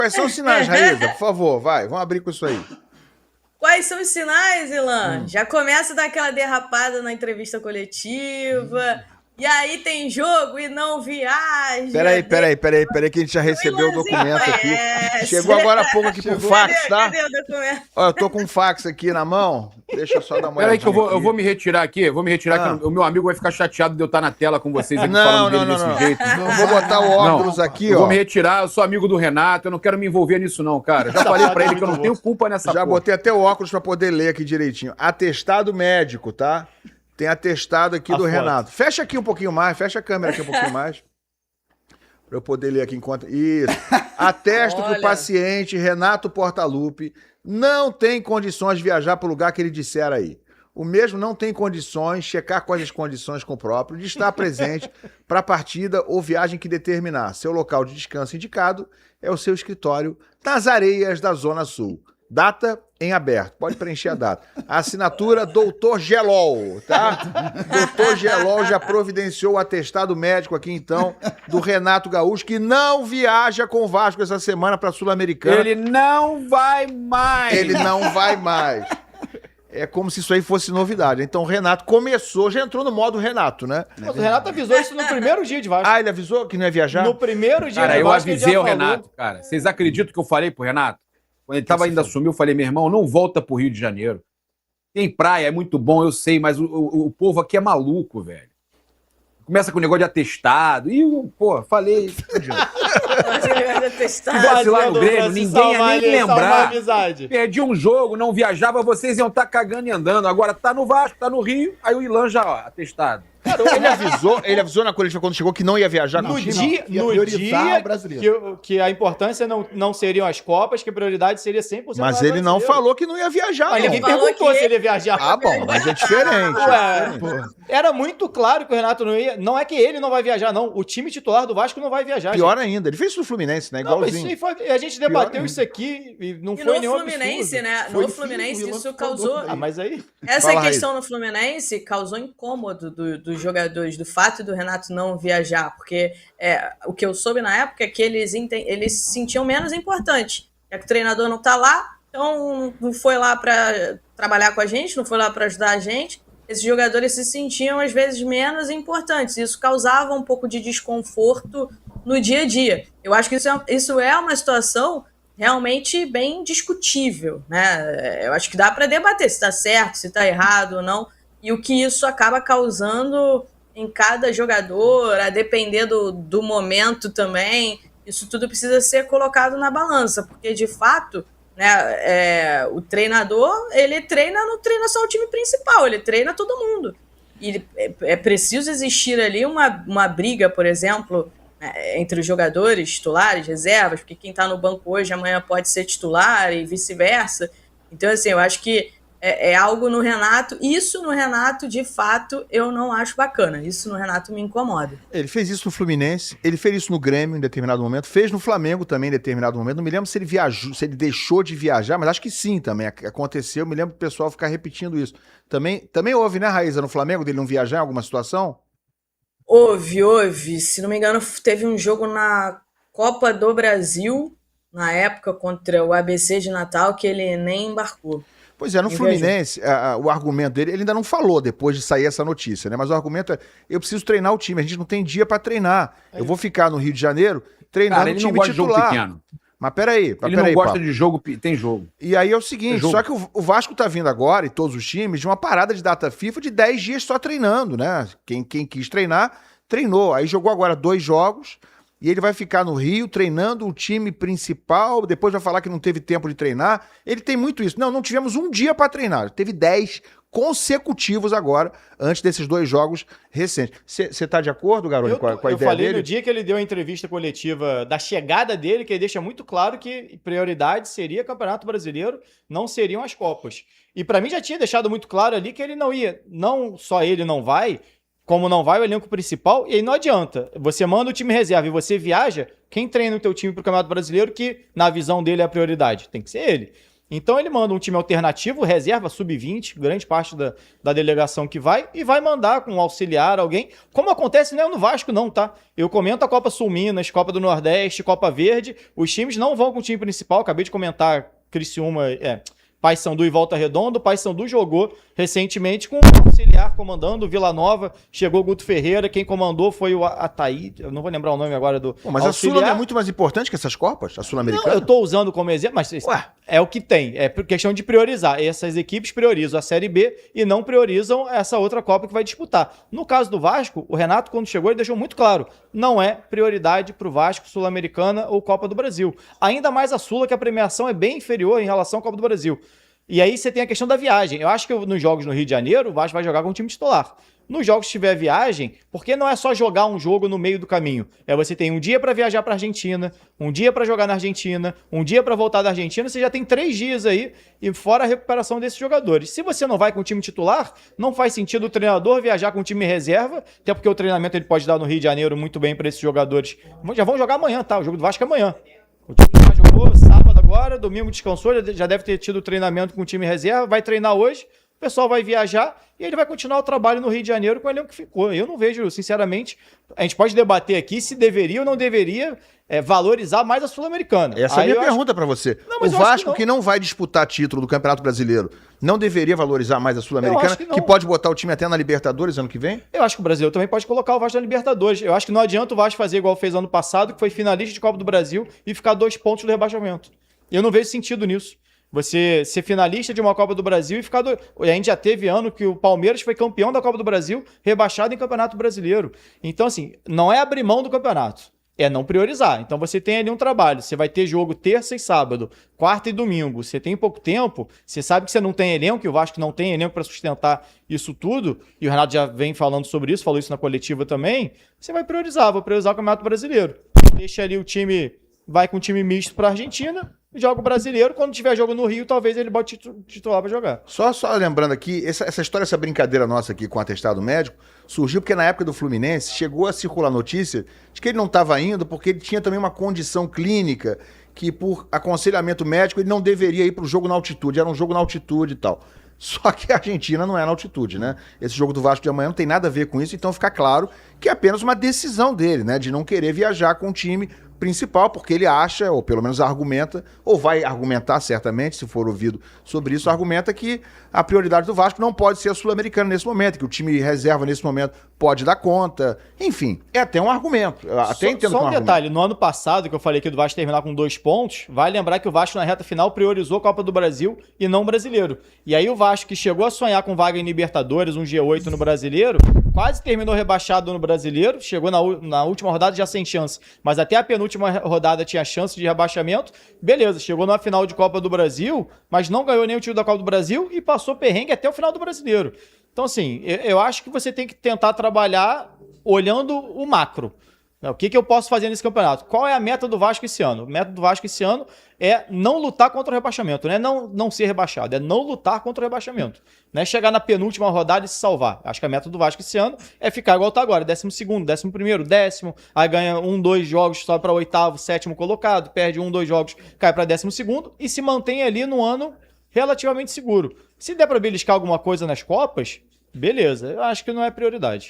Quais são os sinais, Raíza? Por favor, vai, vamos abrir com isso aí. Quais são os sinais, Ilan? Já começa a dar aquela derrapada na entrevista coletiva. E aí tem jogo e não viaja. Peraí, que a gente já recebeu o documento aqui. Chegou agora há pouco aqui por fax, tá? Cadê o documento? Ó, eu tô com um fax aqui na mão. Deixa eu só dar uma olhada. Peraí que eu vou me retirar aqui. Que o meu amigo vai ficar chateado de eu estar na tela com vocês aqui falando dele desse jeito. Eu vou botar o óculos aqui, ó. Eu vou me retirar, eu sou amigo do Renato, eu não quero me envolver nisso não, cara. Já falei pra ele que eu não tenho culpa nessa Já botei até o óculos pra poder ler aqui direitinho. Atestado médico, tá? Tem atestado aqui do Renato. Fecha aqui um pouquinho mais, fecha a câmera aqui um pouquinho mais. Pra eu poder ler aqui enquanto... Isso. Atesto que o paciente Renato Portaluppi não tem condições de viajar para o lugar que ele disser aí. O mesmo não tem condições, checar quais as condições com o próprio, de estar presente para a partida ou viagem que determinar. Seu local de descanso indicado é o seu escritório nas areias da Zona Sul. Data em aberto, pode preencher a data. A assinatura Dr. Gelol, tá? Dr. Gelol já providenciou o atestado médico aqui, então, do Renato Gaúcho, que não viaja com o Vasco essa semana para a Sul-Americana. Ele não vai mais. Ele não vai mais. É como se isso aí fosse novidade. Então o Renato começou, já entrou no modo Renato, né? Mas o Renato avisou isso no primeiro dia de Vasco. Ah, ele avisou que não ia viajar? No primeiro dia cara, de Vasco. Cara, eu avisei o Renato, cara. Vocês acreditam que eu falei pro Renato? Quando ele tava ainda assumiu, eu falei, meu irmão, não volta pro Rio de Janeiro. Tem praia, é muito bom, eu sei, mas o povo aqui é maluco, velho. Começa com o negócio de atestado. E, pô, falei. Atestado. Lá no Grêmio, ninguém ia nem lembrar. Perdi um jogo, não viajava, vocês iam estar cagando e andando. Agora tá no Vasco, tá no Rio, aí o Ilan já, ó, atestado. Cara, ele avisou na coletiva quando chegou que não ia viajar com o time. No dia que a importância não seriam as Copas, que a prioridade seria 100% Mas ele não falou que não ia viajar. Mas ninguém perguntou se ele ia viajar. Ah, bom, mas é diferente. Era muito claro que o Renato não ia. Não é que ele não vai viajar, não. O time titular do Vasco não vai viajar. Pior ainda, ele fez isso no Fluminense, né? Igualzinho. A gente debateu isso aqui e não foi nenhum Fluminense, né? No Fluminense isso causou... Ah, mas aí... Essa questão no Fluminense causou incômodo dos jogadores, do fato do Renato não viajar, porque o que eu soube na época é que eles se sentiam menos importantes. Já que o treinador não tá lá, então não foi lá para trabalhar com a gente, não foi lá para ajudar a gente. Esses jogadores se sentiam, às vezes, menos importantes. Isso causava um pouco de desconforto no dia a dia. Eu acho que isso é uma situação realmente bem discutível, né? Eu acho que dá para debater se está certo, se está errado ou não, e o que isso acaba causando em cada jogador, a depender do momento também. Isso tudo precisa ser colocado na balança, porque, de fato... né, o treinador, ele não treina só o time principal, ele treina todo mundo. E é preciso existir ali uma briga, por exemplo, entre os jogadores titulares, reservas, porque quem está no banco hoje, amanhã pode ser titular e vice-versa. Então, assim, eu acho que é algo no Renato. Isso no Renato, de fato, eu não acho bacana. Isso no Renato me incomoda. Ele fez isso no Fluminense, ele fez isso no Grêmio em determinado momento, fez no Flamengo também em determinado momento. Não me lembro se ele viajou, se ele deixou de viajar, mas acho que sim também aconteceu. Me lembro do pessoal ficar repetindo isso. Também houve, né, Raíza, no Flamengo, dele não viajar em alguma situação? Houve. Se não me engano, teve um jogo na Copa do Brasil, na época, contra o ABC de Natal, que ele nem embarcou. Pois é, no Fluminense, o argumento dele, ele ainda não falou depois de sair essa notícia, né? Mas o argumento é, eu preciso treinar o time, a gente não tem dia pra treinar. Eu vou ficar no Rio de Janeiro treinando o time titular. Ele não gosta de jogo pequeno. Mas peraí, ele não gosta de jogo, tem jogo. E aí é o seguinte, só que o Vasco tá vindo agora, e todos os times, de uma parada de data FIFA de 10 dias só treinando, né? Quem quis treinar, treinou. Aí jogou agora 2 jogos, e ele vai ficar no Rio treinando o time principal, depois vai falar que não teve tempo de treinar. Ele tem muito isso. Não tivemos um dia para treinar. Teve 10 consecutivos agora, antes desses 2 jogos recentes. Você tá de acordo, Garoni, com a ideia dele? Eu falei no dia que ele deu a entrevista coletiva da chegada dele, que ele deixa muito claro que prioridade seria Campeonato Brasileiro, não seriam as Copas. E para mim já tinha deixado muito claro ali que ele não ia. Não só ele não vai... Como não vai o elenco principal, e aí não adianta. Você manda o time reserva e você viaja, quem treina o teu time pro Campeonato Brasileiro, que na visão dele é a prioridade? Tem que ser ele. Então ele manda um time alternativo, reserva, sub-20, grande parte da delegação que vai, e vai mandar com um auxiliar, alguém, como acontece não é no Vasco não, tá? Eu comento a Copa Sul Minas, Copa do Nordeste, Copa Verde, os times não vão com o time principal, acabei de comentar Criciúma, Paysandu e Volta Redonda. O Paysandu jogou recentemente com um auxiliar comandando, o Vila Nova, chegou o Guto Ferreira, quem comandou foi o Ataí, eu não vou lembrar o nome agora do mas auxiliar. a Sula é muito mais importante que essas Copas, a Sul-Americana? Não, eu tô usando como exemplo, mas é o que tem, é por questão de priorizar. Essas equipes priorizam a Série B e não priorizam essa outra Copa que vai disputar. No caso do Vasco, o Renato, quando chegou, ele deixou muito claro, não é prioridade pro Vasco, Sul-Americana ou Copa do Brasil. Ainda mais a Sula, que a premiação é bem inferior em relação à Copa do Brasil. E aí você tem a questão da viagem. Eu acho que nos jogos no Rio de Janeiro, o Vasco vai jogar com o time titular. Nos jogos que tiver viagem, porque não é só jogar um jogo no meio do caminho. Você tem um dia para viajar para Argentina, um dia para jogar na Argentina, um dia para voltar da Argentina, você já tem 3 dias aí, e fora a recuperação desses jogadores. Se você não vai com o time titular, não faz sentido o treinador viajar com o time reserva, até porque o treinamento ele pode dar no Rio de Janeiro muito bem para esses jogadores. Já vão jogar amanhã, tá? O jogo do Vasco é amanhã. O time já jogou sábado agora, domingo descansou, já deve ter tido treinamento com o time reserva, vai treinar hoje, o pessoal vai viajar e ele vai continuar o trabalho no Rio de Janeiro com o elenco que ficou. Eu não vejo, sinceramente, a gente pode debater aqui se deveria ou não deveria valorizar mais a Sul-Americana. Essa é a minha pergunta pra você. Não, O Vasco, que não vai disputar título do Campeonato Brasileiro, não deveria valorizar mais a Sul-Americana, que pode botar o time até na Libertadores ano que vem? Eu acho que o brasileiro também pode colocar o Vasco na Libertadores. Eu acho que não adianta o Vasco fazer igual fez ano passado, que foi finalista de Copa do Brasil e ficar 2 pontos do rebaixamento. Eu não vejo sentido nisso. Você ser finalista de uma Copa do Brasil e ficar... A gente já teve ano que o Palmeiras foi campeão da Copa do Brasil, rebaixado em Campeonato Brasileiro. Então, assim, não é abrir mão do campeonato, é não priorizar. Então você tem ali um trabalho, você vai ter jogo terça e sábado, quarta e domingo, você tem pouco tempo, você sabe que você não tem elenco, que o Vasco não tem elenco para sustentar isso tudo, e o Renato já vem falando sobre isso, falou isso na coletiva também, você vai priorizar, vou priorizar o Campeonato Brasileiro. Deixa ali o time, vai com o time misto para a Argentina, joga o brasileiro, quando tiver jogo no Rio, talvez ele bote titular para jogar. Só lembrando aqui, essa história, essa brincadeira nossa aqui com o atestado médico, surgiu porque na época do Fluminense chegou a circular notícia de que ele não estava indo porque ele tinha também uma condição clínica que por aconselhamento médico ele não deveria ir para o jogo na altitude, era um jogo na altitude e tal. Só que a Argentina não é na altitude, né? Esse jogo do Vasco de amanhã não tem nada a ver com isso, então fica claro que é apenas uma decisão dele, né? De não querer viajar com o time principal, porque ele acha, ou pelo menos argumenta, ou vai argumentar certamente, se for ouvido sobre isso, argumenta que a prioridade do Vasco não pode ser a Sul-Americana nesse momento, que o time reserva nesse momento pode dar conta. Enfim, é até um argumento. Eu até entendo só um detalhe, argumento. No ano passado, que eu falei que o Vasco terminar com 2 pontos, vale lembrar que o Vasco na reta final priorizou a Copa do Brasil e não o Brasileiro. E aí o Vasco, que chegou a sonhar com vaga em Libertadores, um G8 no Brasileiro, quase terminou rebaixado no Brasileiro, chegou na última rodada já sem chance, mas até a penúltima rodada tinha chance de rebaixamento, beleza, chegou na final de Copa do Brasil, mas não ganhou nem o título da Copa do Brasil e passou perrengue até o final do Brasileiro. Então, assim, eu acho que você tem que tentar trabalhar olhando o macro. O que eu posso fazer nesse campeonato? Qual é a meta do Vasco esse ano? O meta do Vasco esse ano é não lutar contra o rebaixamento, não é não ser rebaixado, é não lutar contra o rebaixamento. Não é chegar na penúltima rodada e se salvar. Acho que a meta do Vasco esse ano é ficar igual tá agora, 12º, 11º, 10º, aí ganha 2 jogos, sobe para 8º, 7º colocado, perde 2 jogos, cai para 12º e se mantém ali no ano relativamente seguro. Se der para beliscar alguma coisa nas Copas, beleza, eu acho que não é prioridade.